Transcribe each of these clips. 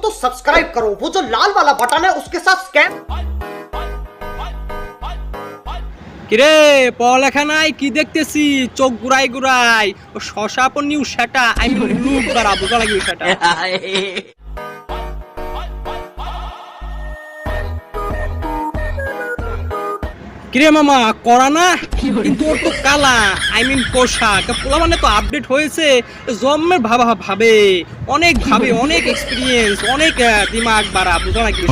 तो सब्सक्राइब करो, वो जो लाल वाला बटन है उसके साथ स्कैम। কিরে পড়ালেখা নাই কি দেখতেছি চোখ গুড়াই গুড়াই ও শশা পনিউ সেটা আমি লুক বাড়া বুঝা লাগি সেটা কিরে মামা করা না কিন্তু ওর তো কালা আই মিন পোশাক পোলা মানে তো আপডেট হয়েছে জন্মের ভাবে অনেক এক্সপিরিয়েন্স অনেক দিমাগ বাড়া বুঝা লাগি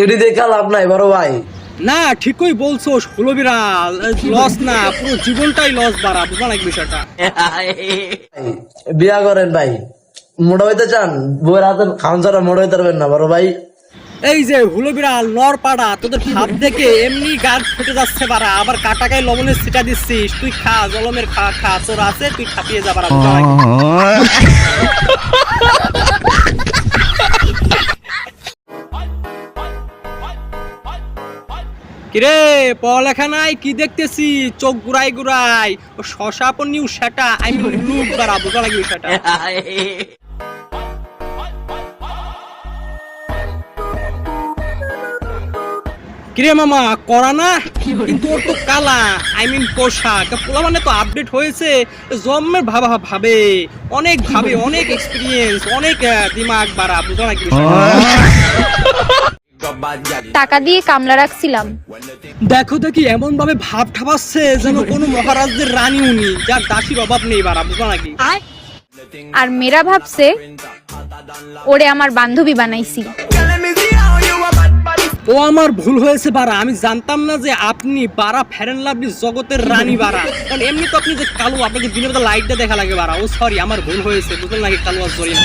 এটি দেখা লাভ নাই বড় ভাই। না ঠিকই বলছো ষোলো বিড়াল লস না পুরো জীবনটাই লস বাড়া বুঝা লাগবে সেটা বিয়া করেন ভাই, মোটা হইতে চান বউয়ের হাতে খাওয়ান ছাড়া মোটা হইতে পারবেন না বড় ভাই। এই যে হুলো বিড়াল নর পাড়া তোদের ভাব দেখে এমনি গাছ ফেটে যাচ্ছে বাড়া আবার কাটাকায় লবণের ছিটা দিচ্ছিস তুই খা জলমের খা তোর আছে তুই খাপিয়ে যা বাড়া বুঝা লাগবে কিরে পড়ালেখা নাই কি দেখতেছি চোখ গুড়াই গুড়াই ও শশা পনিউ সেটা আমি লুক বাড়া বুঝা লাগি সেটা কিরে মামা করা না কিন্তু ওর তো কালা আই মিন পোশাক পোলা মানে তো আপডেট হয়েছে জন্মের ভাবে অনেক এক্সপিরিয়েন্স অনেক দিমাগ বাড়া বুঝা লাগি টাকা দিয়ে কামলা রাখছিলাম, দেখো দেখি এমন ভাবে ভাব ঠাপাচ্ছে যেন কোনো মহারাজদের রানী উনি যার দাসীর অভাব নেই বাড়া বুঝা নাকি আর মেয়েরা ভাবছে ওরে আমার বান্ধবী বানাইছি। ও আমার ভুল হয়েছে বাড়া, আমি জানতাম না যে আপনি বাড়া ফেয়ার এন্ড লাভলি জগতের রানী বাড়া, কারণ এমনি তো আপনি যে কালো আপনাকে দিনের বেলা লাইটটা দেখা লাগে বাড়া। ও সরি আমার ভুল হয়েছে বুঝলেন নাকি কালো আর সরি না।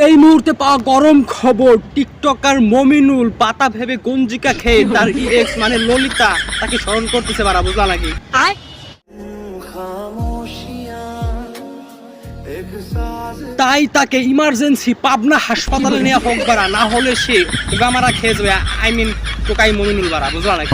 এই মুহূর্তে পাওয়া গরম খবর, টিকটকার মমিনুল পাতা ভেবে গঞ্জিকা খেয়ে তার এক্স মানে ললিতা তাকে স্মরণ করতেছে বাড়া বুঝলা নাকি। তাই তাকে ইমার্জেন্সি পাবনা হাসপাতালে নেওয়া হোক বাড়া, না হলে সে গামারা খেয়ে যাবে আই মিন টোকাই মমিনুল বাড়া বুঝলা নাকি।